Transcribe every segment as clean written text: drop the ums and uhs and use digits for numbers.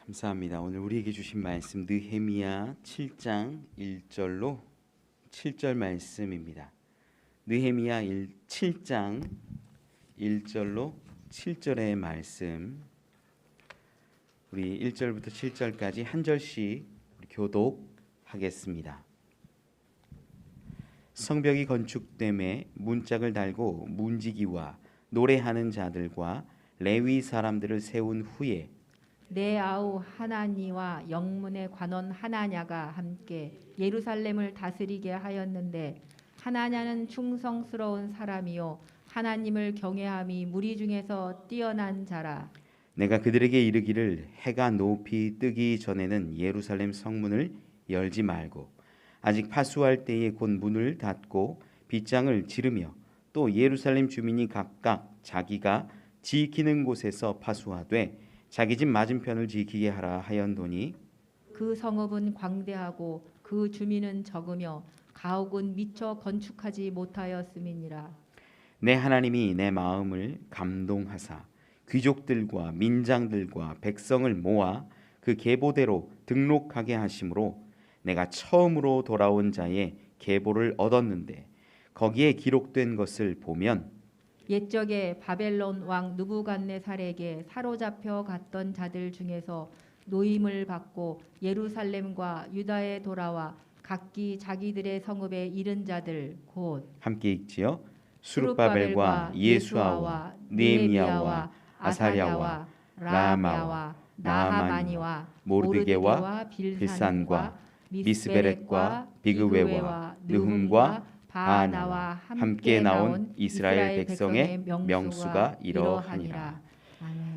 감사합니다. 오늘 우리에게 주신 말씀 느헤미야 7장 1절로 7절 말씀입니다. 느헤미야 7장 1절로 7절의 말씀, 우리 1절부터 7절까지 한 절씩 교독하겠습니다. 성벽이 건축됨에 문짝을 달고 문지기와 노래하는 자들과 레위 사람들을 세운 후에 내 아우 하나니와 영문의 관원 하나냐가 함께 예루살렘을 다스리게 하였는데, 하나냐는 충성스러운 사람이요 하나님을 경외함이 무리 중에서 뛰어난 자라. 내가 그들에게 이르기를 해가 높이 뜨기 전에는 예루살렘 성문을 열지 말고 아직 파수할 때에 곧 문을 닫고 빗장을 지르며 또 예루살렘 주민이 각각 자기가 지키는 곳에서 파수하되 자기 집 맞은편을 지키게 하라 하였노니, 그 성읍은 광대하고 그 주민은 적으며 가옥은 미처 건축하지 못하였음이니라. 내 하나님이 내 마음을 감동하사 귀족들과 민장들과 백성을 모아 그 계보대로 등록하게 하심으로 내가 처음으로 돌아온 자의 계보를 얻었는데, 거기에 기록된 것을 보면 옛적에 바벨론 왕 느부갓네살에게 사로잡혀 갔던 자들 중에서 노임을 받고 예루살렘과 유다에 돌아와 각기 자기들의 성읍에 이른 자들 곧 함께 읽지요. 수룹바벨과 예수아와 느헤미야와 아사랴와 라마와 나하마니와 모르드게와 빌산과 미스베렛과 비그웨와 느훔과 바나와 함께 나온 이스라엘 백성의 명수가 이러하니라.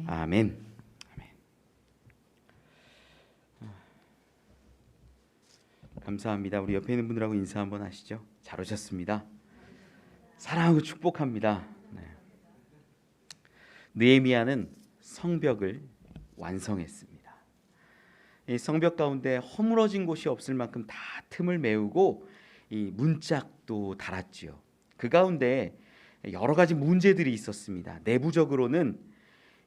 아멘. 아멘. 감사합니다. 우리 옆에 있는 분들하고 인사 한번 하시죠. 잘 오셨습니다. 사랑하고 축복합니다. 느헤미야는 성벽을 완성했습니다. 이 성벽 가운데 허물어진 곳이 없을 만큼 다 틈을 메우고 이 문짝도 달았지요. 그 가운데 여러 가지 문제들이 있었습니다. 내부적으로는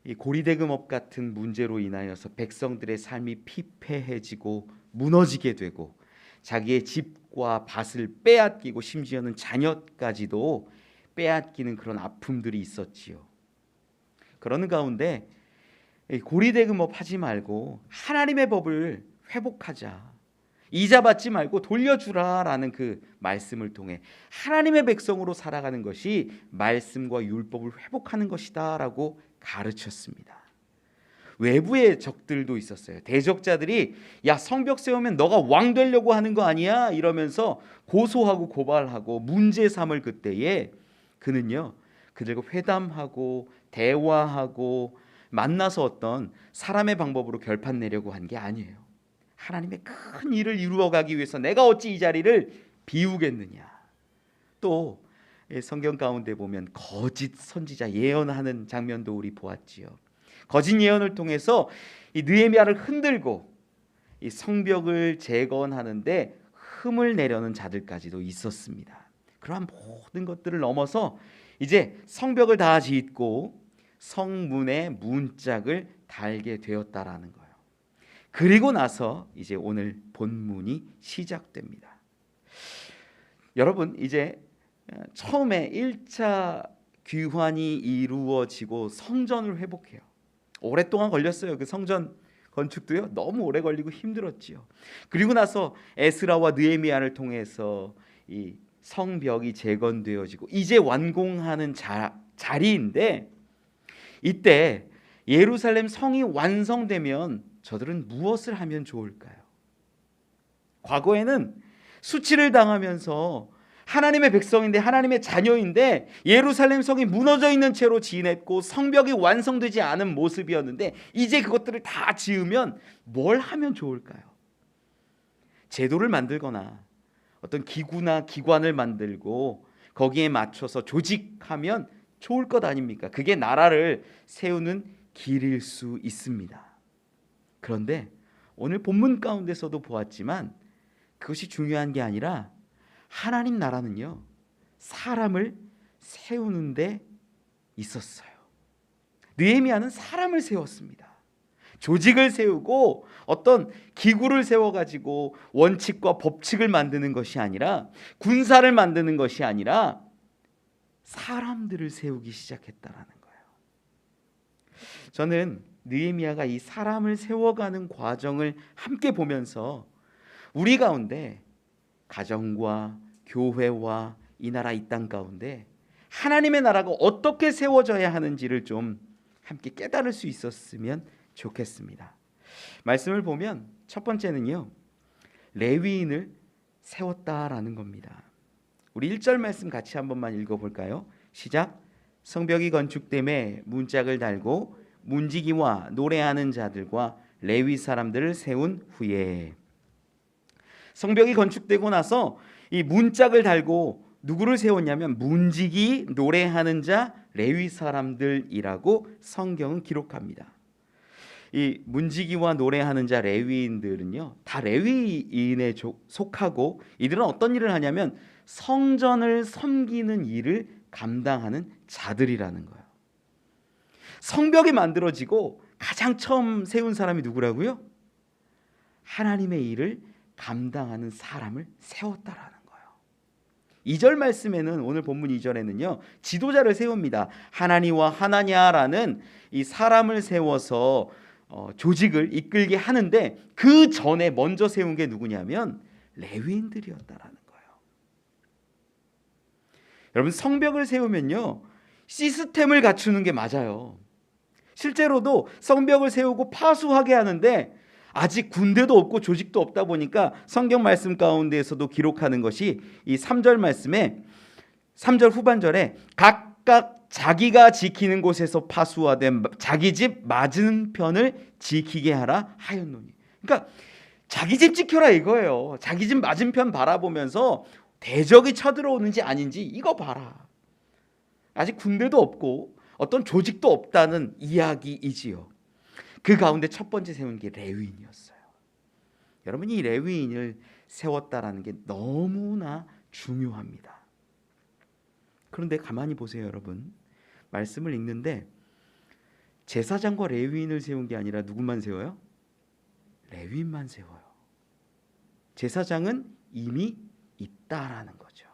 이 고리대금업 같은 문제로 인하여서 백성들의 삶이 피폐해지고 무너지게 되고 자기의 집과 밭을 빼앗기고 심지어는 자녀까지도 빼앗기는 그런 아픔들이 있었지요. 그러는 가운데 고리대금업 하지 말고 하나님의 법을 회복하자, 이자 받지 말고 돌려주라라는 그 말씀을 통해 하나님의 백성으로 살아가는 것이 말씀과 율법을 회복하는 것이다라고 가르쳤습니다. 외부의 적들도 있었어요. 대적자들이 야, 성벽 세우면 너가 왕 되려고 하는 거 아니야? 이러면서 고소하고 고발하고 문제 삼을 그때에 그는요, 그들과 회담하고 대화하고 만나서 어떤 사람의 방법으로 결판 내려고 한 게 아니에요. 하나님의 큰 일을 이루어가기 위해서 내가 어찌 이 자리를 비우겠느냐. 또 성경 가운데 보면 거짓 선지자 예언하는 장면도 우리 보았지요. 거짓 예언을 통해서 이 느헤미야를 흔들고 이 성벽을 재건하는데 흠을 내려는 자들까지도 있었습니다. 그러한 모든 것들을 넘어서 이제 성벽을 다 짓고 성문에 문짝을 달게 되었다라는 거예요. 그리고 나서 이제 오늘 본문이 시작됩니다. 여러분, 이제 처음에 1차 귀환이 이루어지고 성전을 회복해요. 오랫동안 걸렸어요. 그 성전 건축도요, 너무 오래 걸리고 힘들었지요. 그리고 나서 에스라와 느헤미야를 통해서 이 성벽이 재건되어지고 이제 완공하는 자리인데, 이때 예루살렘 성이 완성되면 저들은 무엇을 하면 좋을까요? 과거에는 수치를 당하면서 하나님의 백성인데, 하나님의 자녀인데 예루살렘 성이 무너져 있는 채로 지냈고 성벽이 완성되지 않은 모습이었는데, 이제 그것들을 다 지으면 뭘 하면 좋을까요? 제도를 만들거나 어떤 기구나 기관을 만들고 거기에 맞춰서 조직하면 좋을 것 아닙니까? 그게 나라를 세우는 길일 수 있습니다. 그런데 오늘 본문 가운데서도 보았지만 그것이 중요한 게 아니라 하나님 나라는요, 사람을 세우는 데 있었어요. 느헤미야는 사람을 세웠습니다. 조직을 세우고 어떤 기구를 세워가지고 원칙과 법칙을 만드는 것이 아니라, 군사를 만드는 것이 아니라 사람들을 세우기 시작했다라는 거예요. 저는 느헤미야가 이 사람을 세워가는 과정을 함께 보면서 우리 가운데 가정과 교회와 이 나라 이 땅 가운데 하나님의 나라가 어떻게 세워져야 하는지를 좀 함께 깨달을 수 있었으면 좋겠습니다. 말씀을 보면 첫 번째는요, 레위인을 세웠다라는 겁니다. 우리 1절 말씀 같이 한 번만 읽어볼까요? 시작. 성벽이 건축됨에 문짝을 달고 문지기와 노래하는 자들과 레위 사람들을 세운 후에. 성벽이 건축되고 나서 이 문짝을 달고 누구를 세웠냐면 문지기, 노래하는 자, 레위 사람들이라고 성경은 기록합니다. 이 문지기와 노래하는 자 레위인들은요, 다 레위인에 속하고 이들은 어떤 일을 하냐면 성전을 섬기는 일을 감당하는 자들이라는 거예요. 성벽이 만들어지고 가장 처음 세운 사람이 누구라고요? 하나님의 일을 감당하는 사람을 세웠다라는 거예요. 2절 말씀에는, 오늘 본문 2절에는요, 지도자를 세웁니다. 하나니와 하나냐라는 이 사람을 세워서 조직을 이끌게 하는데, 그 전에 먼저 세운 게 누구냐면 레위인들이었다라는 거예요. 여러분, 성벽을 세우면요 시스템을 갖추는 게 맞아요. 실제로도 성벽을 세우고 파수하게 하는데 아직 군대도 없고 조직도 없다 보니까 성경 말씀 가운데에서도 기록하는 것이 이 3절 말씀에 3절 후반절에 각각 자기가 지키는 곳에서 파수하되 자기 집 맞은편을 지키게 하라 하였노니. 그러니까 자기 집 지켜라 이거예요. 자기 집 맞은편 바라보면서 대적이 쳐들어오는지 아닌지 이거 봐라. 아직 군대도 없고 어떤 조직도 없다는 이야기이지요. 그 가운데 첫 번째 세운 게 레위인이었어요. 여러분, 이 레위인을 세웠다라는 게 너무나 중요합니다. 그런데 가만히 보세요, 여러분. 말씀을 읽는데 제사장과 레위인을 세운 게 아니라 누구만 세워요? 레위인만 세워요. 제사장은 이미 있다라는 거죠.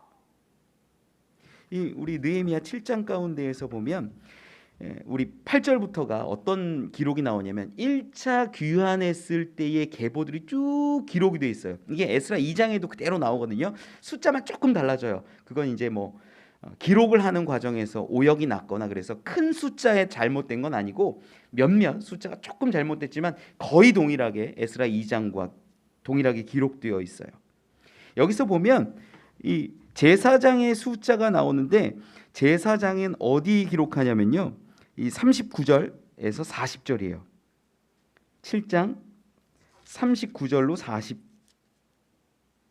우리 느헤미야 7장 가운데에서 보면 우리 8절부터가 어떤 기록이 나오냐면 1차 귀환했을 때의 계보들이 쭉 기록이 돼 있어요. 이게 에스라 2장에도 그대로 나오거든요. 숫자만 조금 달라져요. 그건 이제 뭐 기록을 하는 과정에서 오역이 났거나 그래서 큰 숫자에 잘못된 건 아니고 몇몇 숫자가 조금 잘못됐지만 거의 동일하게 에스라 2장과 동일하게 기록되어 있어요. 여기서 보면 이 제사장의 숫자가 나오는데 제사장은 어디 기록하냐면요, 이 39절에서 40절이에요. 7장 39절로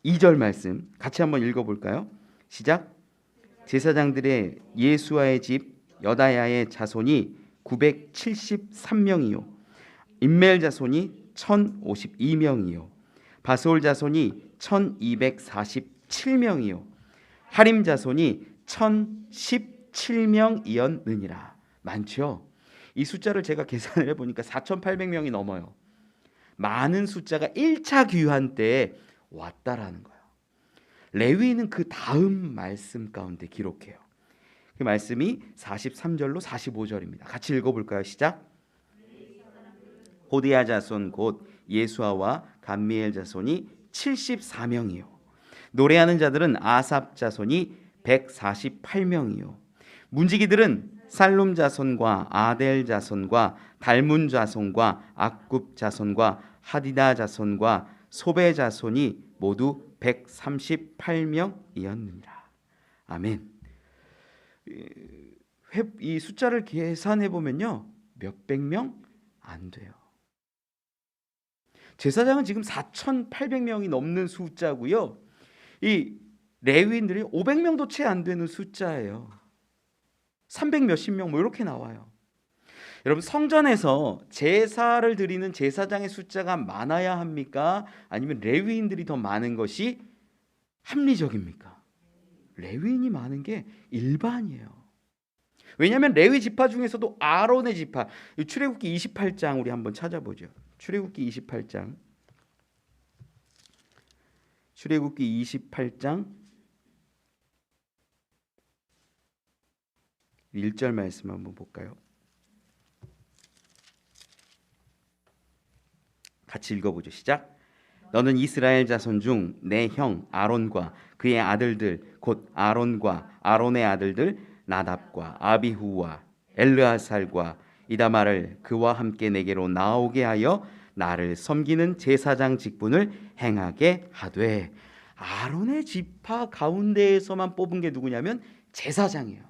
42절 말씀 같이 한번 읽어볼까요? 시작. 제사장들의 예수아의 집 여다야의 자손이 973명이요 임멜 자손이 1052명이요 바솔 자손이 1247명이요 하림 자손이 1017명이었느니라. 많죠? 이 숫자를 제가 계산을 해보니까 4800명이 넘어요. 많은 숫자가 1차 귀환 때에 왔다라는 거예요. 레위인은 그 다음 말씀 가운데 기록해요. 그 말씀이 43절로 45절입니다. 같이 읽어볼까요? 시작. 호디야 자손 곧 예수아와 감미엘 자손이 74명이요 노래하는 자들은 아삽 자손이 148명이요 문지기들은 살룸 자손과 아델 자손과 달문 자손과 악굽 자손과 하디다 자손과 소베 자손이 모두 138명이었느니라. 아멘. 이 숫자를 계산해 보면요 몇백 명 안 돼요. 제사장은 지금 4,800명이 넘는 숫자고요. 이 레위인들이 500명도 채 안 되는 숫자예요. 300 몇십 명 뭐 이렇게 나와요. 여러분, 성전에서 제사를 드리는 제사장의 숫자가 많아야 합니까? 아니면 레위인들이 더 많은 것이 합리적입니까? 레위인이 많은 게 일반이에요. 왜냐하면 레위 지파 중에서도 아론의 지파, 출애굽기 28장 우리 한번 찾아보죠. 출애굽기 28장 1절 말씀 한번 볼까요? 같이 읽어보죠. 시작. 너는 이스라엘 자손 중 내 형 아론과 그의 아들들 곧 아론과 아론의 아들들 나답과 아비후와 엘르아살과 이다말을 그와 함께 내게로 나오게 하여 나를 섬기는 제사장 직분을 행하게 하되. 아론의 지파 가운데에서만 뽑은 게 누구냐면 제사장이에요.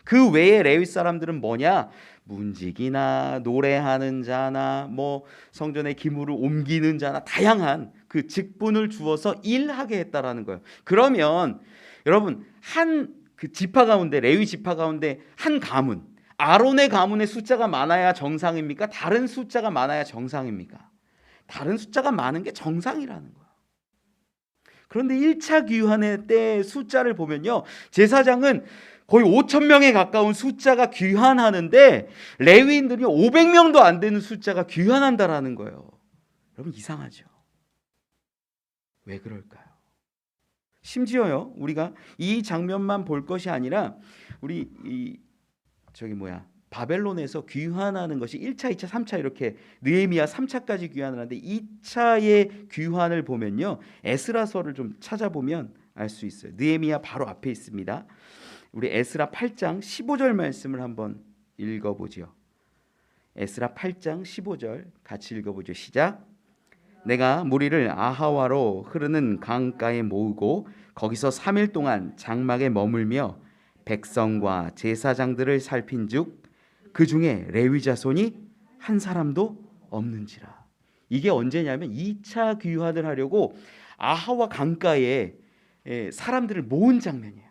그 외에 레위 사람들은 뭐냐? 문지기나 노래하는 자나 뭐 성전의 기물을 옮기는 자나 다양한 그 직분을 주어서 일하게 했다라는 거예요. 그러면 여러분, 한 그 지파 가운데, 레위 지파 가운데 한 가문, 아론의 가문의 숫자가 많아야 정상입니까? 다른 숫자가 많아야 정상입니까? 다른 숫자가 많은 게 정상이라는 거예요. 그런데 1차 귀환의 때 숫자를 보면요, 제사장은 거의 5천 명에 가까운 숫자가 귀환하는데 레위인들이 500명도 안 되는 숫자가 귀환한다라는 거예요. 여러분, 이상하죠? 왜 그럴까요? 심지어요, 우리가 이 장면만 볼 것이 아니라 우리 바벨론에서 귀환하는 것이 1차, 2차, 3차 이렇게 느헤미야 3차까지 귀환을 하는데 2차의 귀환을 보면요, 에스라서를 좀 찾아보면 알 수 있어요. 느헤미야 바로 앞에 있습니다. 우리 에스라 8장 15절 말씀을 한번 읽어보죠. 에스라 8장 15절 같이 읽어보죠. 시작. 내가 무리를 아하와로 흐르는 강가에 모으고 거기서 3일 동안 장막에 머물며 백성과 제사장들을 살핀즉 그 중에 레위 자손이 한 사람도 없는지라. 이게 언제냐면 2차 귀환을 하려고 아하와 강가에 사람들을 모은 장면이에요.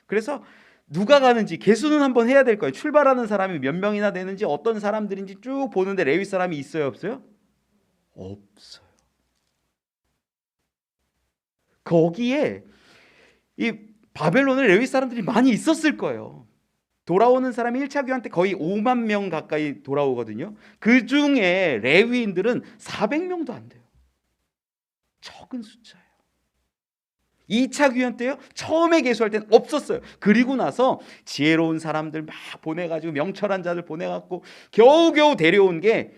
그래서 누가 가는지 계수는 한번 해야 될 거예요. 출발하는 사람이 몇 명이나 되는지, 어떤 사람들인지 쭉 보는데 레위 사람이 있어요, 없어요? 없어요. 거기에 이 바벨론에 레위 사람들이 많이 있었을 거예요. 돌아오는 사람이 1차 귀환 때 거의 5만 명 가까이 돌아오거든요. 그 중에 레위인들은 400명도 안 돼요. 적은 숫자예요. 2차 귀환 때요, 처음에 계수할 때는 없었어요. 그리고 나서 지혜로운 사람들 막 보내가지고, 명철한 자들 보내갖고 겨우겨우 데려온 게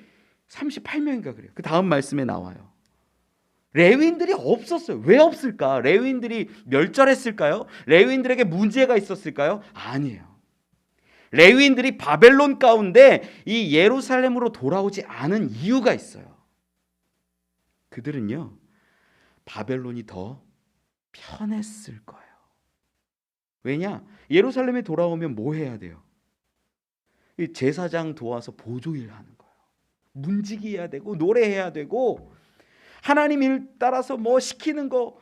38명인가 그래요. 그 다음 말씀에 나와요. 레위인들이 없었어요. 왜 없을까? 레위인들이 멸절했을까요? 레위인들에게 문제가 있었을까요? 아니에요. 레위인들이 바벨론 가운데 이 예루살렘으로 돌아오지 않은 이유가 있어요. 그들은요, 바벨론이 더 편했을 거예요. 왜냐? 예루살렘에 돌아오면 뭐 해야 돼요? 이 제사장 도와서 보조일 하는 거예요. 문지기 해야 되고 노래해야 되고 하나님 일 따라서 뭐 시키는 거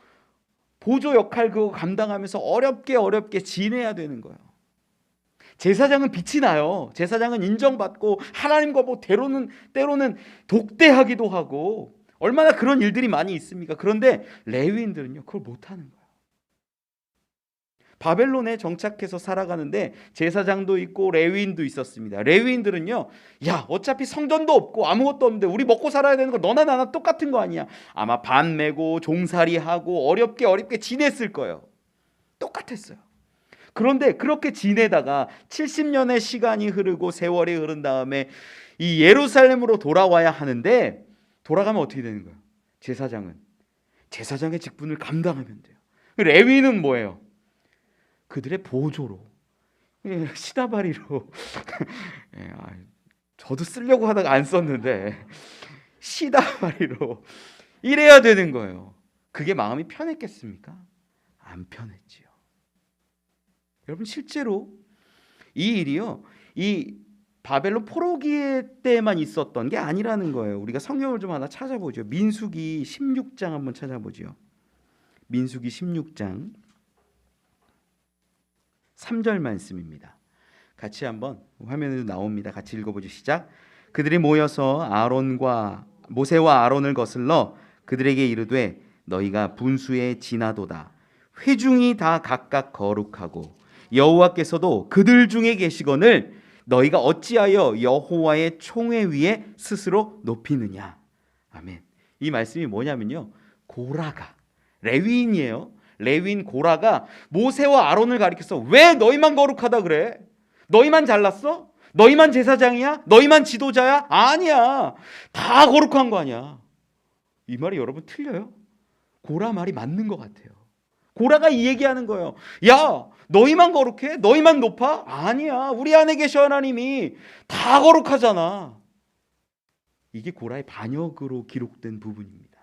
보조 역할 그거 감당하면서 어렵게 지내야 되는 거예요. 제사장은 빛이 나요. 제사장은 인정받고 하나님과 뭐 때로는 독대하기도 하고 얼마나 그런 일들이 많이 있습니까? 그런데 레위인들은요, 그걸 못하는 거예요. 바벨론에 정착해서 살아가는데 제사장도 있고 레위인도 있었습니다. 레위인들은요, 야, 어차피 성전도 없고 아무것도 없는데 우리 먹고 살아야 되는 거 너나 나나 똑같은 거 아니야. 아마 반 메고 종살이하고 어렵게 지냈을 거예요. 똑같았어요. 그런데 그렇게 지내다가 70년의 시간이 흐르고 세월이 흐른 다음에 이 예루살렘으로 돌아와야 하는데, 돌아가면 어떻게 되는 거예요? 제사장의 직분을 감당하면 돼요. 레위인은 뭐예요? 그들의 보조로, 시다바리로 저도 쓰려고 하다가 안 썼는데 시다바리로 이래야 되는 거예요. 그게 마음이 편했겠습니까? 안 편했지요. 여러분, 실제로 이 일이요, 이 바벨론 포로기 때만 있었던 게 아니라는 거예요. 우리가 성경을 좀 하나 찾아보죠. 민수기 16장 한번 찾아보죠. 민수기 16장 3절 말씀입니다. 같이 한번 화면에도 나옵니다. 같이 읽어보죠. 시작. 그들이 모여서 모세와 아론을 거슬러 그들에게 이르되 너희가 분수에 지나도다. 회중이 다 각각 거룩하고 여호와께서도 그들 중에 계시거늘 너희가 어찌하여 여호와의 총회 위에 스스로 높이느냐. 아멘. 이 말씀이 뭐냐면요, 고라가, 레위인이에요. 레위인 고라가 모세와 아론을 가리켜서 왜 너희만 거룩하다 그래? 너희만 잘났어? 너희만 제사장이야? 너희만 지도자야? 아니야, 다 거룩한 거 아니야. 이 말이 여러분 틀려요? 고라 말이 맞는 것 같아요. 고라가 이 얘기하는 거예요. 야, 너희만 거룩해? 너희만 높아? 아니야, 우리 안에 계셔 하나님이 다 거룩하잖아. 이게 고라의 반역으로 기록된 부분입니다.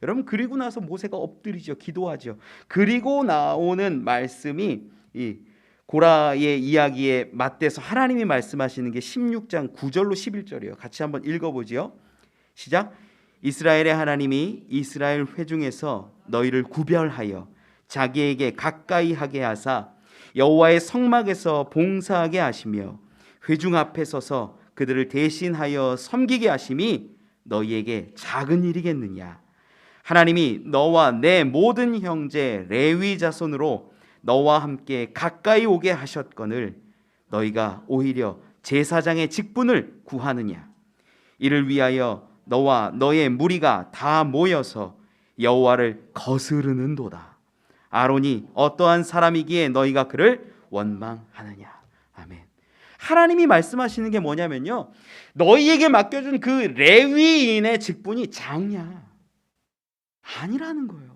여러분, 그리고 나서 모세가 엎드리죠. 기도하죠. 그리고 나오는 말씀이 이 고라의 이야기에 맞대서 하나님이 말씀하시는 게 16장 9절로 11절이에요. 같이 한번 읽어보지요. 시작. 이스라엘의 하나님이 이스라엘 회중에서 너희를 구별하여 자기에게 가까이 하게 하사 여호와의 성막에서 봉사하게 하시며 회중 앞에 서서 그들을 대신하여 섬기게 하심이 너희에게 작은 일이겠느냐. 하나님이 너와 내 모든 형제 레위 자손으로 너와 함께 가까이 오게 하셨거늘 너희가 오히려 제사장의 직분을 구하느냐. 이를 위하여 너와 너의 무리가 다 모여서 여호와를 거스르는도다. 아론이 어떠한 사람이기에 너희가 그를 원망하느냐. 아멘. 하나님이 말씀하시는 게 뭐냐면요, 너희에게 맡겨준 그 레위인의 직분이 작냐? 아니라는 거예요.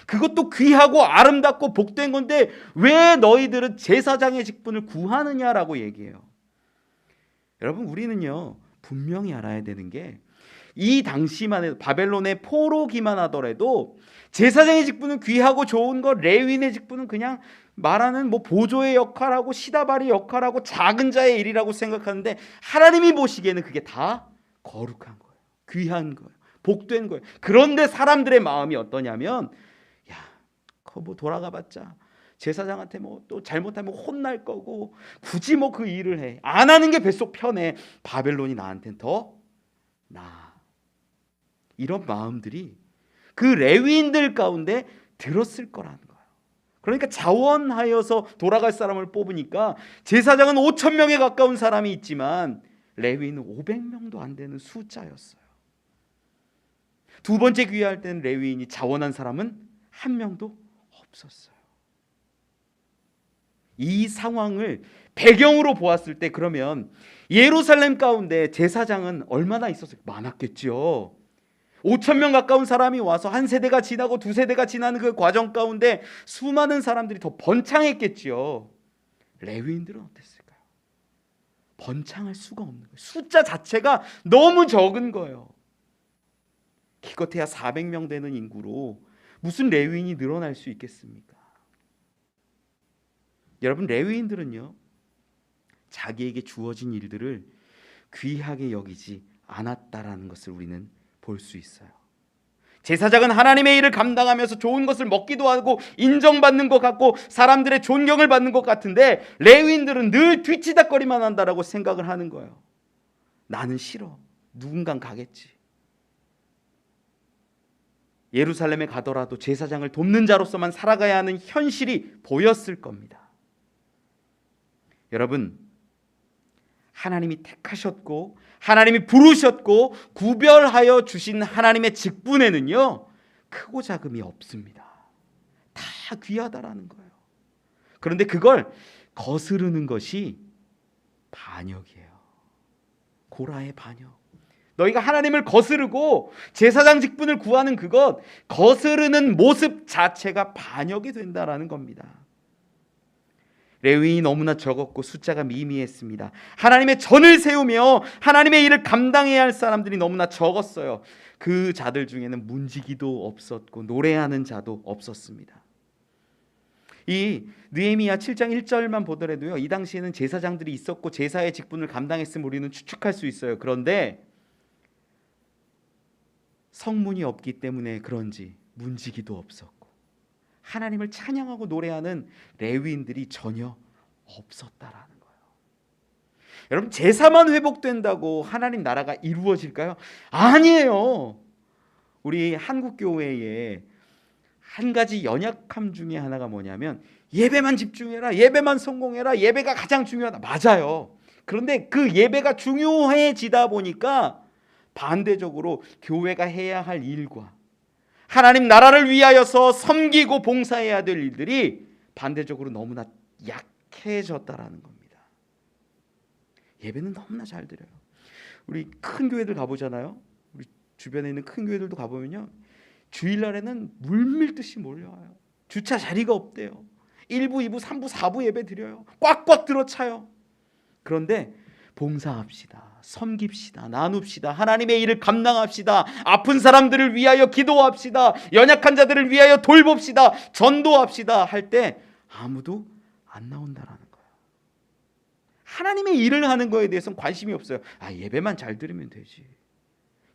그것도 귀하고 아름답고 복된 건데 왜 너희들은 제사장의 직분을 구하느냐라고 얘기해요. 여러분, 우리는요 분명히 알아야 되는 게, 이 당시만 해도 바벨론의 포로기만 하더라도 제사장의 직분은 귀하고 좋은 거, 레위인의 직분은 그냥 말하는 뭐 보조의 역할하고 시다발의 역할하고 작은 자의 일이라고 생각하는데, 하나님이 보시기에는 그게 다 거룩한 거예요. 귀한 거예요. 복된 거예요. 그런데 사람들의 마음이 어떠냐면, 야, 그거 뭐 돌아가봤자 제사장한테 뭐 또 잘못하면 혼날 거고 굳이 뭐 그 일을 해. 안 하는 게 뱃속 편해. 바벨론이 나한테는 더 나아. 이런 마음들이 그 레위인들 가운데 들었을 거라는 거예요. 그러니까 자원하여서 돌아갈 사람을 뽑으니까 제사장은 5천 명에 가까운 사람이 있지만 레위인은 500명도 안 되는 숫자였어요. 두 번째 귀화할 때는 레위인이 자원한 사람은 한 명도 없었어요. 이 상황을 배경으로 보았을 때, 그러면 예루살렘 가운데 제사장은 얼마나 있었을까? 많았겠죠. 5천 명 가까운 사람이 와서 한 세대가 지나고 두 세대가 지나는 그 과정 가운데 수많은 사람들이 더 번창했겠지요. 레위인들은 어땠을까요? 번창할 수가 없는 거예요. 숫자 자체가 너무 적은 거예요. 기껏해야 400명 되는 인구로 무슨 레위인이 늘어날 수 있겠습니까? 여러분, 레위인들은요 자기에게 주어진 일들을 귀하게 여기지 않았다라는 것을 우리는 볼 수 있어요. 제사장은 하나님의 일을 감당하면서 좋은 것을 먹기도 하고 인정받는 것 같고 사람들의 존경을 받는 것 같은데, 레위인들은 늘 뒤치다거리만 한다라고 생각을 하는 거예요. 나는 싫어. 누군간 가겠지. 예루살렘에 가더라도 제사장을 돕는 자로서만 살아가야 하는 현실이 보였을 겁니다. 여러분, 하나님이 택하셨고 하나님이 부르셨고 구별하여 주신 하나님의 직분에는요 크고 작음이 없습니다. 다 귀하다라는 거예요. 그런데 그걸 거스르는 것이 반역이에요. 고라의 반역. 너희가 하나님을 거스르고 제사장 직분을 구하는 그것, 거스르는 모습 자체가 반역이 된다라는 겁니다. 레위인이 너무나 적었고 숫자가 미미했습니다. 하나님의 전을 세우며 하나님의 일을 감당해야 할 사람들이 너무나 적었어요. 그 자들 중에는 문지기도 없었고 노래하는 자도 없었습니다. 이 느헤미야 7장 1절만 보더라도요, 이 당시에는 제사장들이 있었고 제사의 직분을 감당했음을 우리는 추측할 수 있어요. 그런데 성문이 없기 때문에 그런지 문지기도 없었고 하나님을 찬양하고 노래하는 레위인들이 전혀 없었다라는 거예요. 여러분, 제사만 회복된다고 하나님 나라가 이루어질까요? 아니에요. 우리 한국 교회에 한 가지 연약함 중에 하나가 뭐냐면 예배만 집중해라, 예배만 성공해라, 예배가 가장 중요하다. 맞아요. 그런데 그 예배가 중요해지다 보니까 반대적으로 교회가 해야 할 일과 하나님 나라를 위하여서 섬기고 봉사해야 될 일들이 반대적으로 너무나 약해졌다라는 겁니다. 예배는 너무나 잘 드려요. 우리 큰 교회들 가보잖아요. 우리 주변에 있는 큰 교회들도 가보면요, 주일날에는 물밀듯이 몰려와요. 주차 자리가 없대요. 1부, 2부, 3부, 4부 예배 드려요. 꽉꽉 들어차요. 그런데 봉사합시다, 섬깁시다, 나눕시다, 하나님의 일을 감당합시다, 아픈 사람들을 위하여 기도합시다, 연약한 자들을 위하여 돌봅시다, 전도합시다 할 때 아무도 안 나온다라는 거예요. 하나님의 일을 하는 거에 대해서는 관심이 없어요. 예배만 잘 들으면 되지.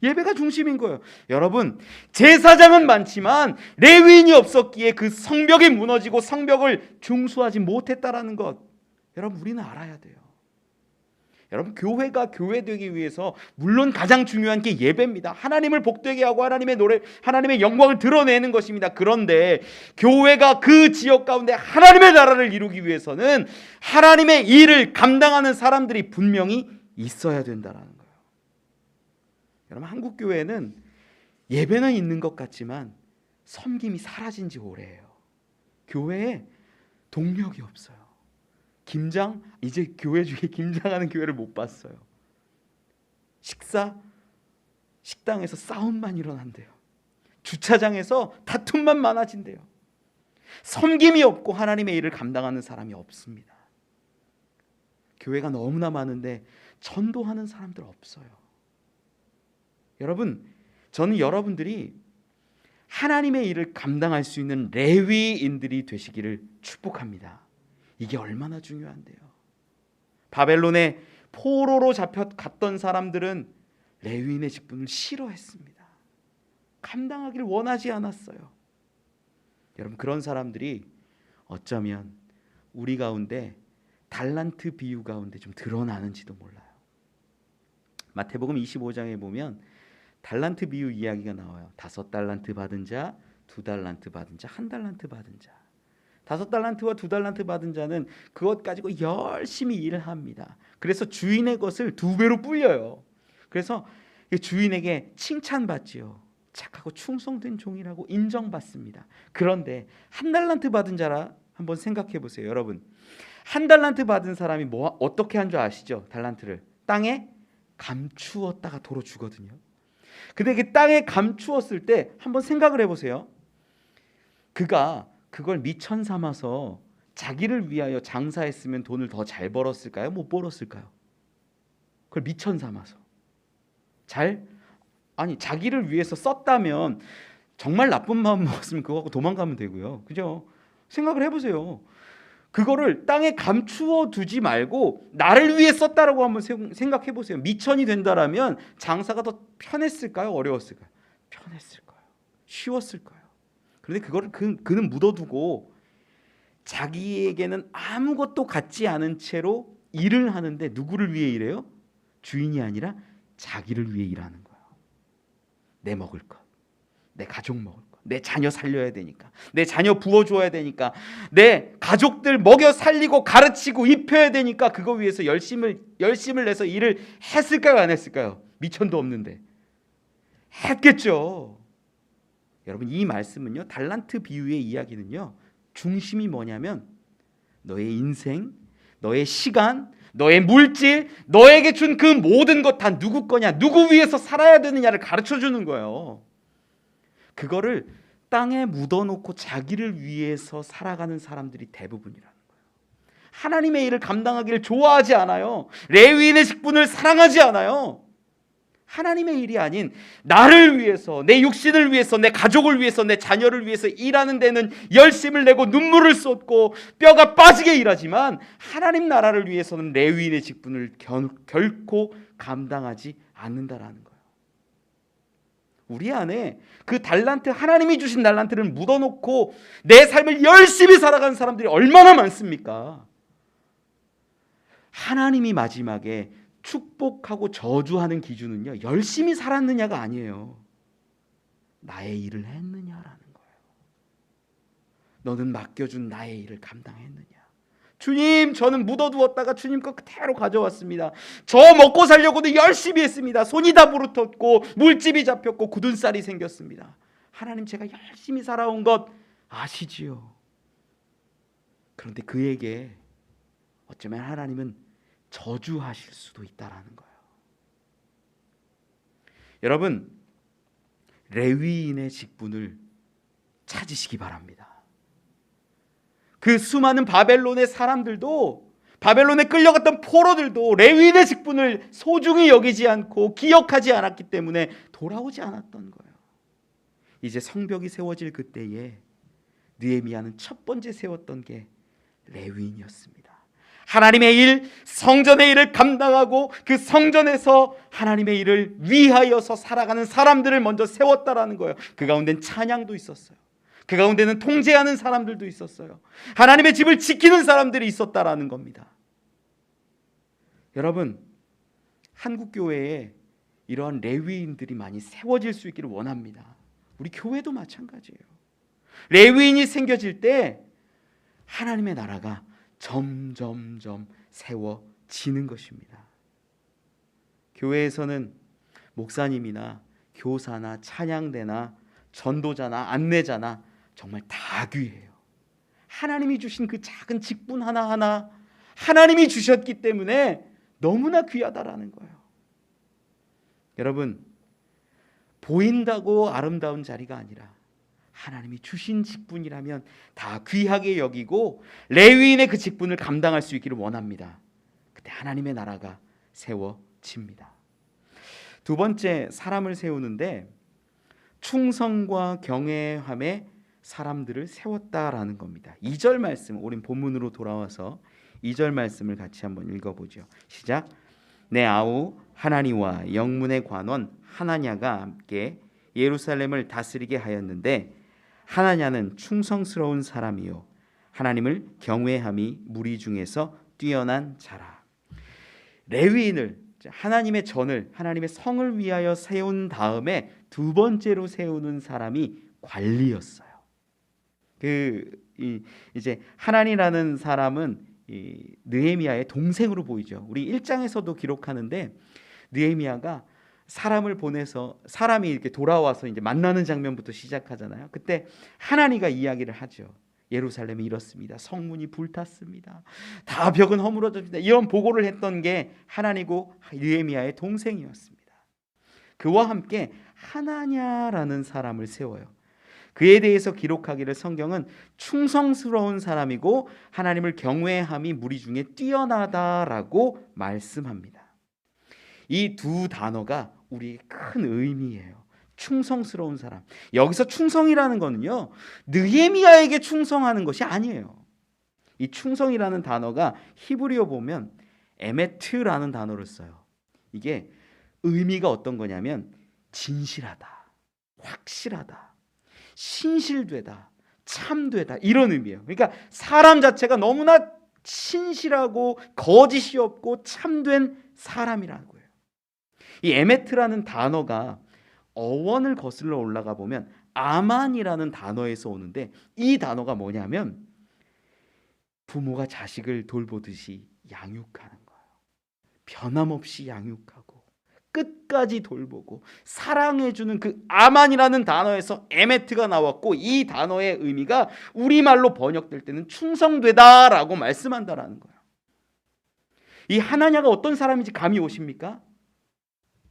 예배가 중심인 거예요. 여러분, 제사장은 많지만 레위인이 없었기에 그 성벽이 무너지고 성벽을 중수하지 못했다라는 것, 여러분 우리는 알아야 돼요. 여러분, 교회가 교회되기 위해서 물론 가장 중요한 게 예배입니다. 하나님을 복되게 하고 하나님의 노래, 하나님의 영광을 드러내는 것입니다. 그런데 교회가 그 지역 가운데 하나님의 나라를 이루기 위해서는 하나님의 일을 감당하는 사람들이 분명히 있어야 된다는 거예요. 여러분, 한국 교회는 예배는 있는 것 같지만 섬김이 사라진 지 오래예요. 교회에 동력이 없어요. 이제 교회 중에 김장하는 교회를 못 봤어요. 식당에서 싸움만 일어난대요. 주차장에서 다툼만 많아진대요. 섬김이 없고 하나님의 일을 감당하는 사람이 없습니다. 교회가 너무나 많은데 전도하는 사람들 없어요. 여러분, 저는 여러분들이 하나님의 일을 감당할 수 있는 레위인들이 되시기를 축복합니다. 이게 얼마나 중요한데요. 바벨론에 포로로 잡혀갔던 사람들은 레위인의 직분을 싫어했습니다. 감당하기를 원하지 않았어요. 여러분, 그런 사람들이 어쩌면 우리 가운데 달란트 비유 가운데 좀 드러나는지도 몰라요. 마태복음 25장에 보면 달란트 비유 이야기가 나와요. 5달란트 받은 자, 2달란트 받은 자, 1달란트 받은 자. 5달란트와 2달란트 받은 자는 그것 가지고 열심히 일을 합니다. 그래서 주인의 것을 2배로 불려요. 그래서 주인에게 칭찬받지요. 착하고 충성된 종이라고 인정받습니다. 그런데 1달란트 받은 자라 한번 생각해 보세요. 여러분, 1달란트 받은 사람이 어떻게 한 줄 아시죠? 달란트를 땅에 감추었다가 도로 주거든요. 근데 그 땅에 감추었을 때 한번 생각을 해보세요. 그가 그걸 미천 삼아서 자기를 위하여 장사했으면 돈을 더 잘 벌었을까요? 못 벌었을까요? 그걸 미천 삼아서 자기를 위해서 썼다면 정말 나쁜 마음 먹었으면 그거 갖고 도망가면 되고요. 그죠? 생각을 해보세요. 그거를 땅에 감추어 두지 말고 나를 위해 썼다라고 한번 생각해 보세요. 미천이 된다라면 장사가 더 편했을까요? 어려웠을까요? 편했을 거예요. 쉬웠을 거예요. 그런데 그거를 그는 묻어두고 자기에게는 아무것도 갖지 않은 채로 일을 하는데 누구를 위해 일해요? 주인이 아니라 자기를 위해 일하는 거예요. 내 먹을 것, 내 가족 먹을 것, 내 자녀 살려야 되니까, 내 자녀 부어줘야 되니까, 내 가족들 먹여 살리고 가르치고 입혀야 되니까 그거 위해서 열심을 내서 일을 했을까요? 안 했을까요? 미천도 없는데 했겠죠. 여러분, 이 말씀은요, 달란트 비유의 이야기는요, 중심이 뭐냐면 너의 인생, 너의 시간, 너의 물질, 너에게 준 그 모든 것 다 누구 거냐, 누구 위해서 살아야 되느냐를 가르쳐 주는 거예요. 그거를 땅에 묻어놓고 자기를 위해서 살아가는 사람들이 대부분이라는 거예요. 하나님의 일을 감당하기를 좋아하지 않아요. 레위인의 직분을 사랑하지 않아요. 하나님의 일이 아닌 나를 위해서, 내 육신을 위해서, 내 가족을 위해서, 내 자녀를 위해서 일하는 데는 열심을 내고 눈물을 쏟고 뼈가 빠지게 일하지만 하나님 나라를 위해서는 레위인의 직분을 결코 감당하지 않는다라는 거예요. 우리 안에 그 달란트, 하나님이 주신 달란트를 묻어놓고 내 삶을 열심히 살아가는 사람들이 얼마나 많습니까? 하나님이 마지막에 축복하고 저주하는 기준은요, 열심히 살았느냐가 아니에요. 나의 일을 했느냐라는 거예요. 너는 맡겨준 나의 일을 감당했느냐? 주님, 저는 묻어두었다가 주님 거 그대로 가져왔습니다. 저 먹고 살려고도 열심히 했습니다. 손이 다 부르텄고 물집이 잡혔고 굳은 살이 생겼습니다. 하나님, 제가 열심히 살아온 것 아시지요? 그런데 그에게 어쩌면 하나님은 저주하실 수도 있다라는 거예요. 여러분, 레위인의 직분을 찾으시기 바랍니다. 그 수많은 바벨론의 사람들도, 바벨론에 끌려갔던 포로들도 레위인의 직분을 소중히 여기지 않고 기억하지 않았기 때문에 돌아오지 않았던 거예요. 이제 성벽이 세워질 그때에 느헤미야는 첫 번째 세웠던 게 레위인이었습니다. 하나님의 일, 성전의 일을 감당하고 그 성전에서 하나님의 일을 위하여서 살아가는 사람들을 먼저 세웠다라는 거예요. 그 가운데는 찬양도 있었어요. 그 가운데는 통제하는 사람들도 있었어요. 하나님의 집을 지키는 사람들이 있었다라는 겁니다. 여러분, 한국 교회에 이러한 레위인들이 많이 세워질 수 있기를 원합니다. 우리 교회도 마찬가지예요. 레위인이 생겨질 때 하나님의 나라가 점점점 세워지는 것입니다. 교회에서는 목사님이나 교사나 찬양대나 전도자나 안내자나 정말 다 귀해요. 하나님이 주신 그 작은 직분 하나하나 하나님이 주셨기 때문에 너무나 귀하다라는 거예요. 여러분, 보인다고 아름다운 자리가 아니라 하나님이 주신 직분이라면 다 귀하게 여기고 레위인의 그 직분을 감당할 수 있기를 원합니다. 그때 하나님의 나라가 세워집니다. 두 번째, 사람을 세우는데 충성과 경외함에 사람들을 세웠다라는 겁니다. 2절 말씀, 우린 본문으로 돌아와서 2절 말씀을 같이 한번 읽어보죠. 시작. 내 아우 하나니와 영문의 관원 하나냐가 함께 예루살렘을 다스리게 하였는데 하나냐는 충성스러운 사람이요 하나님을 경외함이 무리 중에서 뛰어난 자라. 레위인을, 하나님의 전을, 하나님의 성을 위하여 세운 다음에 두 번째로 세우는 사람이 관리였어요. 이제 하나니라는 사람은 느헤미야의 동생으로 보이죠. 우리 1장에서도 기록하는데 느헤미야가 사람을 보내서 사람이 이렇게 돌아와서 이제 만나는 장면부터 시작하잖아요. 그때 하나니가 이야기를 하죠. 예루살렘이 이렇습니다. 성문이 불탔습니다. 다 벽은 허물어졌습니다. 이런 보고를 했던 게 하나니고 느헤미야의 동생이었습니다. 그와 함께 하나냐라는 사람을 세워요. 그에 대해서 기록하기를 성경은 충성스러운 사람이고 하나님을 경외함이 무리 중에 뛰어나다라고 말씀합니다. 이 두 단어가 우리의 큰 의미예요. 충성스러운 사람. 여기서 충성이라는 거는요, 느헤미야에게 충성하는 것이 아니에요. 이 충성이라는 단어가 히브리어 보면 에메트라는 단어를 써요. 이게 의미가 어떤 거냐면 진실하다, 확실하다, 신실되다, 참되다, 이런 의미예요. 그러니까 사람 자체가 너무나 신실하고 거짓이 없고 참된 사람이라고요. 이 에메트라는 단어가 어원을 거슬러 올라가 보면 아만이라는 단어에서 오는데, 이 단어가 뭐냐면 부모가 자식을 돌보듯이 양육하는 거예요. 변함없이 양육하고 끝까지 돌보고 사랑해주는 그 아만이라는 단어에서 에메트가 나왔고, 이 단어의 의미가 우리말로 번역될 때는 충성되다라고 말씀한다라는 거예요. 이 하나냐가 어떤 사람인지 감이 오십니까?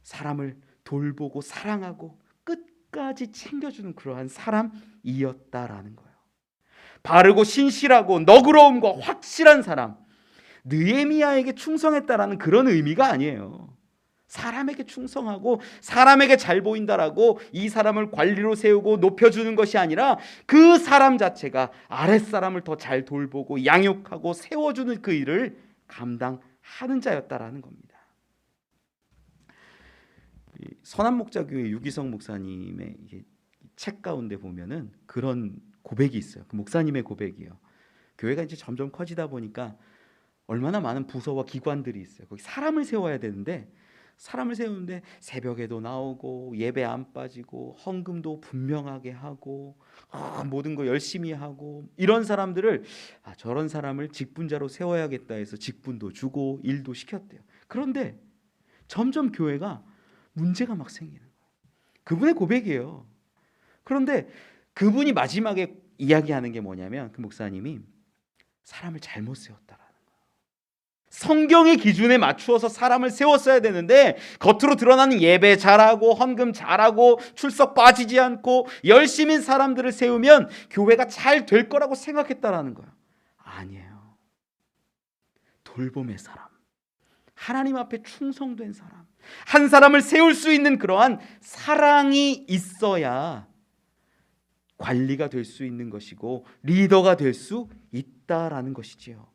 사람을 돌보고 사랑하고 끝까지 챙겨주는 그러한 사람이었다라는 거예요. 바르고 신실하고 너그러움과 확실한 사람, 느헤미야에게 충성했다라는 그런 의미가 아니에요. 사람에게 충성하고 사람에게 잘 보인다라고 이 사람을 관리로 세우고 높여주는 것이 아니라 그 사람 자체가 아랫사람을 더 잘 돌보고 양육하고 세워주는 그 일을 감당하는 자였다라는 겁니다. 선한목자교회 유기성 목사님의 책 가운데 보면은 그런 고백이 있어요. 그 목사님의 고백이요. 교회가 이제 점점 커지다 보니까 얼마나 많은 부서와 기관들이 있어요. 거기 사람을 세워야 되는데 사람을 세우는데 새벽에도 나오고 예배 안 빠지고 헌금도 분명하게 하고 모든 거 열심히 하고 이런 사람들을 저런 사람을 직분자로 세워야겠다 해서 직분도 주고 일도 시켰대요. 그런데 점점 교회가 문제가 막 생기는 거예요. 그분의 고백이에요. 그런데 그분이 마지막에 이야기하는 게 뭐냐면 그 목사님이 사람을 잘못 세웠다라는 거예요. 성경의 기준에 맞추어서 사람을 세웠어야 되는데 겉으로 드러나는 예배 잘하고 헌금 잘하고 출석 빠지지 않고 열심인 사람들을 세우면 교회가 잘 될 거라고 생각했다라는 거예요. 아니에요. 돌봄의 사람, 하나님 앞에 충성된 사람, 한 사람을 세울 수 있는 그러한 사랑이 있어야 관리가 될 수 있는 것이고 리더가 될 수 있다라는 것이지요.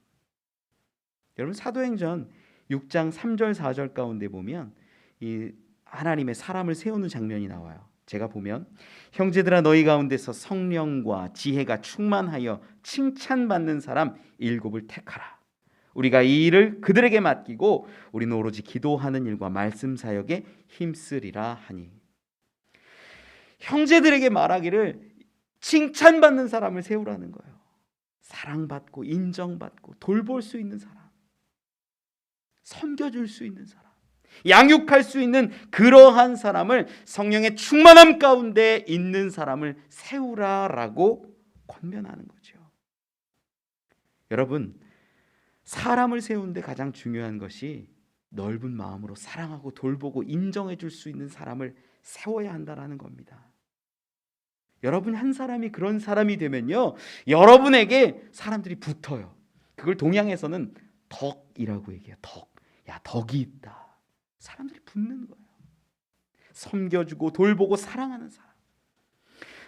여러분 사도행전 6장 3절 4절 가운데 보면 이 하나님의 사람을 세우는 장면이 나와요. 제가 보면 형제들아 너희 가운데서 성령과 지혜가 충만하여 칭찬받는 사람 7을 택하라. 우리가 이 일을 그들에게 맡기고 우리는 오로지 기도하는 일과 말씀 사역에 힘쓰리라 하니. 형제들에게 말하기를 칭찬받는 사람을 세우라는 거예요. 사랑받고 인정받고 돌볼 수 있는 사람, 섬겨줄 수 있는 사람, 양육할 수 있는 그러한 사람을 성령의 충만함 가운데 있는 사람을 세우라라고 권면하는 거죠. 여러분, 사람을 세우는데 가장 중요한 것이 넓은 마음으로 사랑하고 돌보고 인정해 줄 수 있는 사람을 세워야 한다라는 겁니다. 여러분 한 사람이 그런 사람이 되면요, 여러분에게 사람들이 붙어요. 그걸 동양에서는 덕이라고 얘기해요. 덕. 야, 덕이 있다. 사람들이 붙는 거예요. 섬겨주고 돌보고 사랑하는 사람.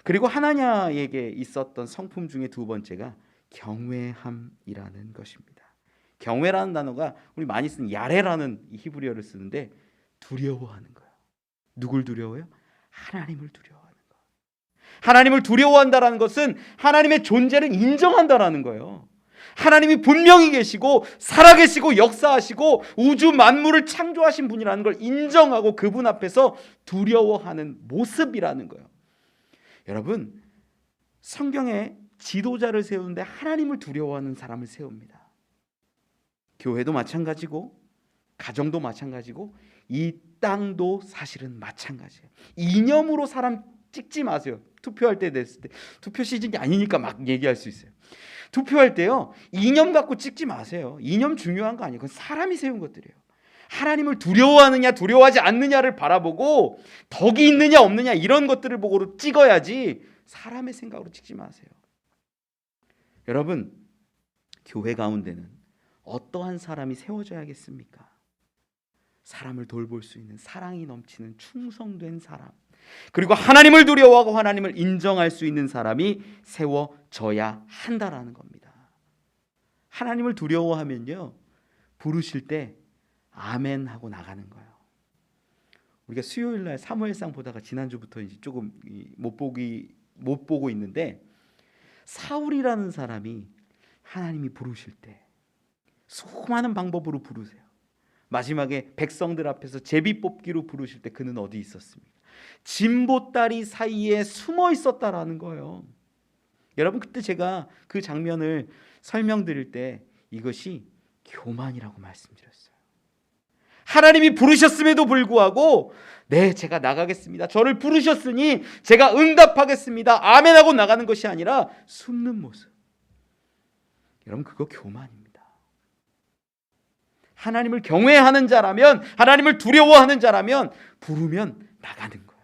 그리고 하나냐에게 있었던 성품 중에 두 번째가 경외함이라는 것입니다. 경외라는 단어가 우리 많이 쓰는 야레라는 히브리어를 쓰는데 두려워하는 거예요. 누굴 두려워해요? 하나님을 두려워하는 거. 하나님을 두려워한다라는 것은 하나님의 존재를 인정한다라는 거예요. 하나님이 분명히 계시고 살아계시고 역사하시고 우주 만물을 창조하신 분이라는 걸 인정하고 그분 앞에서 두려워하는 모습이라는 거예요. 여러분, 성경에 지도자를 세우는데 하나님을 두려워하는 사람을 세웁니다. 교회도 마찬가지고 가정도 마찬가지고 이 땅도 사실은 마찬가지예요. 이념으로 사람 찍지 마세요. 투표할 때 됐을 때 투표 시즌이 아니니까 막 얘기할 수 있어요. 투표할 때요, 이념 갖고 찍지 마세요. 이념 중요한 거 아니에요. 그건 사람이 세운 것들이에요. 하나님을 두려워하느냐 두려워하지 않느냐를 바라보고 덕이 있느냐 없느냐 이런 것들을 보고 찍어야지 사람의 생각으로 찍지 마세요. 여러분, 교회 가운데는 어떠한 사람이 세워져야겠습니까? 사람을 돌볼 수 있는 사랑이 넘치는 충성된 사람, 그리고 하나님을 두려워하고 하나님을 인정할 수 있는 사람이 세워져야 한다라는 겁니다. 하나님을 두려워하면요, 부르실 때 아멘 하고 나가는 거예요. 우리가 수요일날 사무엘상 보다가 지난주부터 이제 조금 못 보고 있는데, 사울이라는 사람이 하나님이 부르실 때 수많은 방법으로 부르세요. 마지막에 백성들 앞에서 제비 뽑기로 부르실 때 그는 어디 있었습니까? 진보다리 사이에 숨어 있었다라는 거예요. 여러분, 그때 제가 그 장면을 설명드릴 때 이것이 교만이라고 말씀드렸어요. 하나님이 부르셨음에도 불구하고 네, 제가 나가겠습니다. 저를 부르셨으니 제가 응답하겠습니다. 아멘하고 나가는 것이 아니라 숨는 모습. 여러분, 그거 교만입니다. 하나님을 경외하는 자라면, 하나님을 두려워하는 자라면 부르면 나가는 거예요.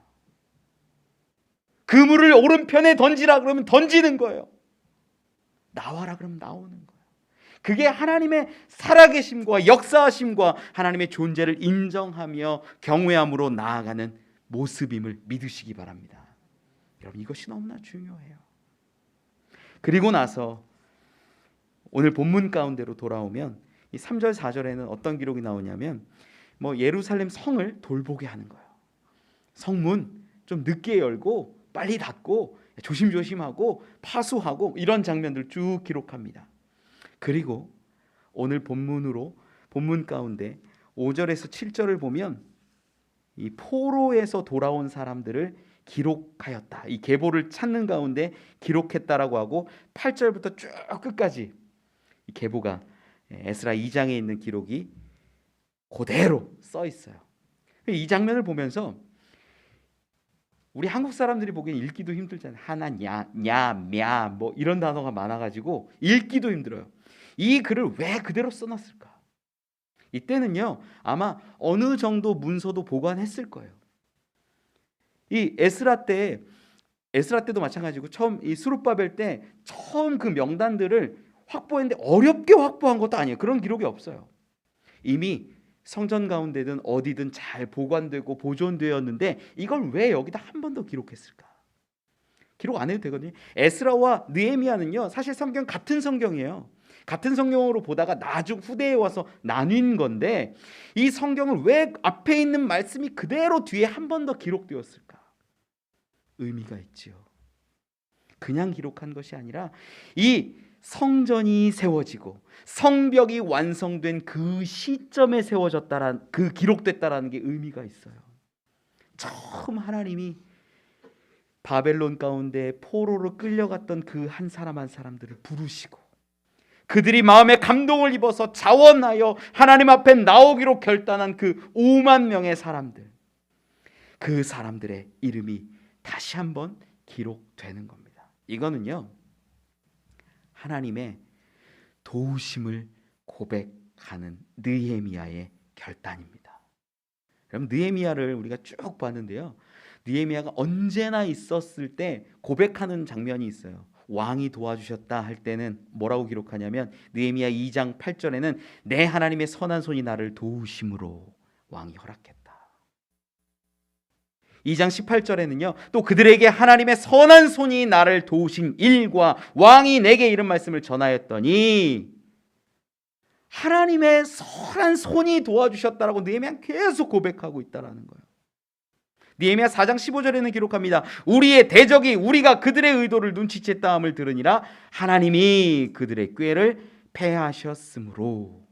그물을 오른편에 던지라 그러면 던지는 거예요. 나와라 그러면 나오는 거예요. 그게 하나님의 살아계심과 역사하심과 하나님의 존재를 인정하며 경외함으로 나아가는 모습임을 믿으시기 바랍니다. 여러분, 이것이 너무나 중요해요. 그리고 나서 오늘 본문 가운데로 돌아오면 이 3절 4절에는 어떤 기록이 나오냐면 예루살렘 성을 돌보게 하는 거예요. 성문 좀 늦게 열고 빨리 닫고 조심조심하고 파수하고 이런 장면들 쭉 기록합니다. 그리고 오늘 본문 가운데 5절에서 7절을 보면 이 포로에서 돌아온 사람들을 기록하였다. 이 계보를 찾는 가운데 기록했다라고 하고 8절부터 쭉 끝까지 이 계보가 에스라 2장에 있는 기록이 그대로 써 있어요. 이 장면을 보면서 우리 한국 사람들이 보기엔 읽기도 힘들잖아요. 하나, 냐, 냐, 뭐 이런 단어가 많아가지고 읽기도 힘들어요. 이 글을 왜 그대로 써놨을까? 이때는요 아마 어느 정도 문서도 보관했을 거예요. 이 에스라 때도 마찬가지고 처음 이 스룹바벨 때 처음 그 명단들을 확보했는데 어렵게 확보한 것도 아니에요. 그런 기록이 없어요. 이미 성전 가운데든 어디든 잘 보관되고 보존되었는데 이걸 왜 여기다 한 번 더 기록했을까? 기록 안 해도 되거든요. 에스라와 느헤미야는요 사실 성경 같은 성경이에요. 같은 성경으로 보다가 나중 후대에 와서 나뉜 건데 이 성경을 왜 앞에 있는 말씀이 그대로 뒤에 한 번 더 기록되었을까? 의미가 있지요. 그냥 기록한 것이 아니라 이 성전이 세워지고 성벽이 완성된 그 시점에 세워졌다라는 그 기록됐다라는 게 의미가 있어요. 처음 하나님이 바벨론 가운데 포로로 끌려갔던 그 한 사람 한 사람들을 부르시고 그들이 마음에 감동을 입어서 자원하여 하나님 앞에 나오기로 결단한 그 5만 명의 사람들, 그 사람들의 이름이 다시 한번 기록되는 겁니다. 이거는요 하나님의 도우심을 고백하는 느헤미야의 결단입니다. 그럼 느헤미야를 우리가 쭉 봤는데요, 느헤미야가 언제나 있었을 때 고백하는 장면이 있어요. 왕이 도와주셨다 할 때는 뭐라고 기록하냐면 느헤미야 2장 8절에는 내 하나님의 선한 손이 나를 도우심으로 왕이 허락했다. 2장 18절에는요 또 그들에게 하나님의 선한 손이 나를 도우신 일과 왕이 내게 이런 말씀을 전하였더니 하나님의 선한 손이 도와주셨다라고 느헤미야는 계속 고백하고 있다라는 거예요. 느헤미야 4장 15절에는 기록합니다. 우리의 대적이 우리가 그들의 의도를 눈치챘다 함을 들으니라 하나님이 그들의 꾀를 패하셨으므로.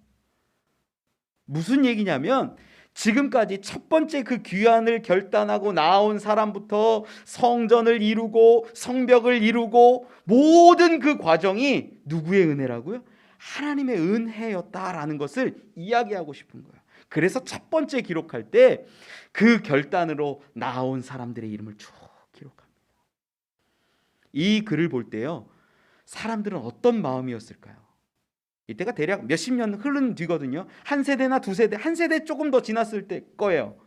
무슨 얘기냐면 지금까지 첫 번째 그 귀환을 결단하고 나온 사람부터 성전을 이루고 성벽을 이루고 모든 그 과정이 누구의 은혜라고요? 하나님의 은혜였다라는 것을 이야기하고 싶은 거예요. 그래서 첫 번째 기록할 때 그 결단으로 나온 사람들의 이름을 쭉 기록합니다. 이 글을 볼 때요 사람들은 어떤 마음이었을까요? 이때가 대략 몇십 년 흐른 뒤거든요. 한 세대나 두 세대, 한 세대 조금 더 지났을 때 거예요.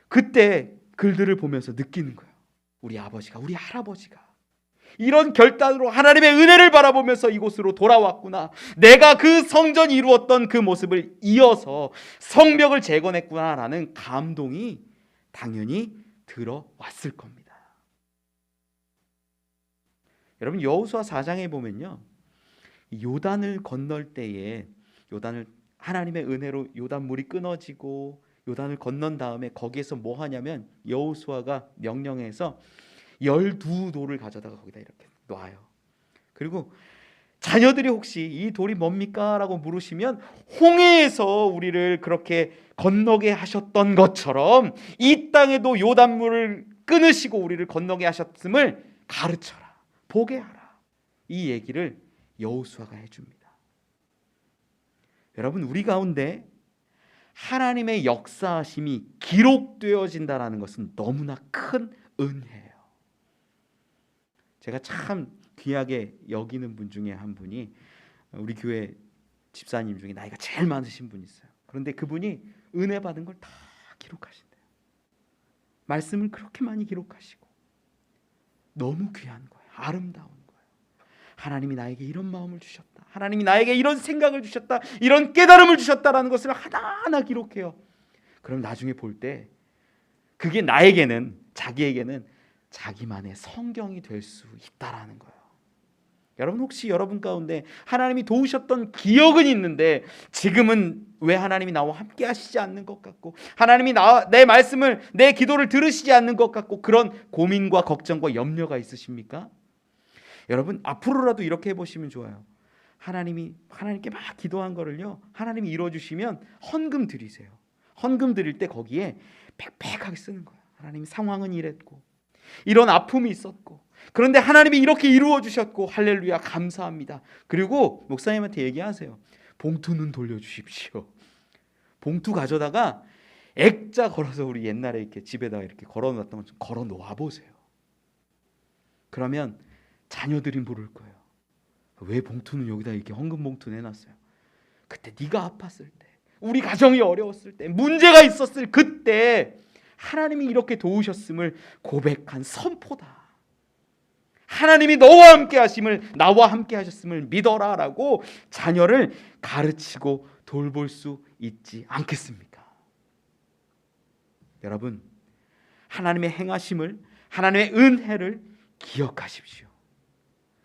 그때 글들을 보면서 느끼는 거예요. 우리 아버지가, 우리 할아버지가 이런 결단으로 하나님의 은혜를 바라보면서 이곳으로 돌아왔구나. 내가 그 성전이 이루었던 그 모습을 이어서 성벽을 재건했구나라는 감동이 당연히 들어왔을 겁니다. 여러분 여호수아 4장에 보면요, 요단을 건널 때에 하나님의 은혜로 요단물이 끊어지고 요단을 건넌 다음에 거기에서 뭐 하냐면 여호수아가 명령해서 12돌을 가져다가 거기다 이렇게 놔요. 그리고 자녀들이 혹시 이 돌이 뭡니까? 라고 물으시면 홍해에서 우리를 그렇게 건너게 하셨던 것처럼 이 땅에도 요단물을 끊으시고 우리를 건너게 하셨음을 가르쳐라, 보게 하라. 이 얘기를 여호수아가 해줍니다. 여러분 우리 가운데 하나님의 역사하심이 기록되어진다는 것은 너무나 큰 은혜예요. 제가 참 귀하게 여기는 분 중에 한 분이 우리 교회 집사님 중에 나이가 제일 많으신 분이 있어요. 그런데 그분이 은혜 받은 걸 다 기록하신대요. 말씀을 그렇게 많이 기록하시고 너무 귀한 거예요. 아름다운 거예요. 하나님이 나에게 이런 마음을 주셨다. 하나님이 나에게 이런 생각을 주셨다. 이런 깨달음을 주셨다라는 것을 하나하나 기록해요. 그럼 나중에 볼 때 그게 나에게는, 자기에게는 자기만의 성경이 될 수 있다라는 거예요. 여러분 혹시 여러분 가운데 하나님이 도우셨던 기억은 있는데 지금은 왜 하나님이 나와 함께 하시지 않는 것 같고 하나님이 내 말씀을, 내 기도를 들으시지 않는 것 같고 그런 고민과 걱정과 염려가 있으십니까? 여러분 앞으로라도 이렇게 해보시면 좋아요. 하나님께 막 기도한 거를요 하나님이 이루어주시면 헌금 드리세요. 헌금 드릴 때 거기에 빽빽하게 쓰는 거예요. 하나님 상황은 이랬고 이런 아픔이 있었고 그런데 하나님이 이렇게 이루어 주셨고 할렐루야 감사합니다. 그리고 목사님한테 얘기하세요. 봉투는 돌려주십시오. 봉투 가져다가 액자 걸어서 우리 옛날에 이렇게 집에다가 이렇게 걸어놨던 것 좀 걸어 놓아 보세요. 그러면 자녀들이 물을 거예요. 왜 봉투는 여기다 이렇게 헌금 봉투 내놨어요? 그때 네가 아팠을 때, 우리 가정이 어려웠을 때, 문제가 있었을 그때 하나님이 이렇게 도우셨음을 고백한 선포다. 하나님이 너와 함께 하심을, 나와 함께 하셨음을 믿어라라고 자녀를 가르치고 돌볼 수 있지 않겠습니까? 여러분, 하나님의 행하심을, 하나님의 은혜를 기억하십시오.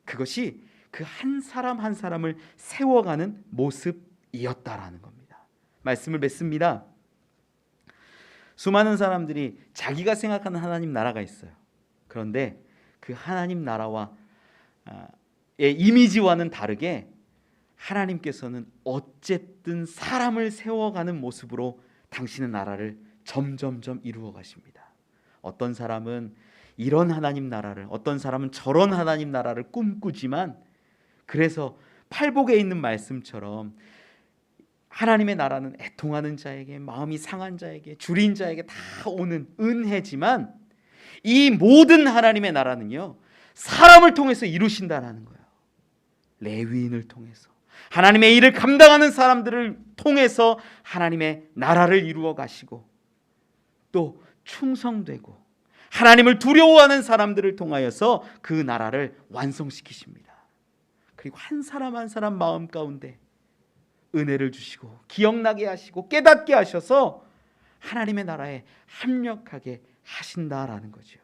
그것이 그 한 사람 한 사람을 세워가는 모습이었다라는 겁니다. 말씀을 맺습니다. 수많은 사람들이 자기가 생각하는 하나님 나라가 있어요. 그런데 그 하나님 나라와의 이미지와는 다르게 하나님께서는 어쨌든 사람을 세워가는 모습으로 당신의 나라를 점점점 이루어 가십니다. 어떤 사람은 이런 하나님 나라를, 어떤 사람은 저런 하나님 나라를 꿈꾸지만, 그래서 팔복에 있는 말씀처럼 하나님의 나라는 애통하는 자에게, 마음이 상한 자에게, 줄인 자에게 다 오는 은혜지만 이 모든 하나님의 나라는요 사람을 통해서 이루신다라는 거예요. 레위인을 통해서, 하나님의 일을 감당하는 사람들을 통해서 하나님의 나라를 이루어 가시고, 또 충성되고 하나님을 두려워하는 사람들을 통하여서 그 나라를 완성시키십니다. 그리고 한 사람 한 사람 마음 가운데 은혜를 주시고 기억나게 하시고 깨닫게 하셔서 하나님의 나라에 합력하게 하신다라는 거죠.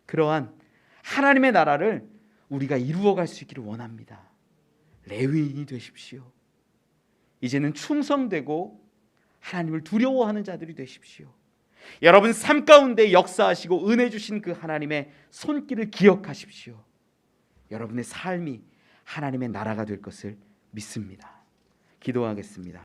그러한 하나님의 나라를 우리가 이루어갈 수 있기를 원합니다. 레위인이 되십시오. 이제는 충성되고 하나님을 두려워하는 자들이 되십시오. 여러분 삶 가운데 역사하시고 은혜 주신 그 하나님의 손길을 기억하십시오. 여러분의 삶이 하나님의 나라가 될 것을 믿습니다. 기도하겠습니다.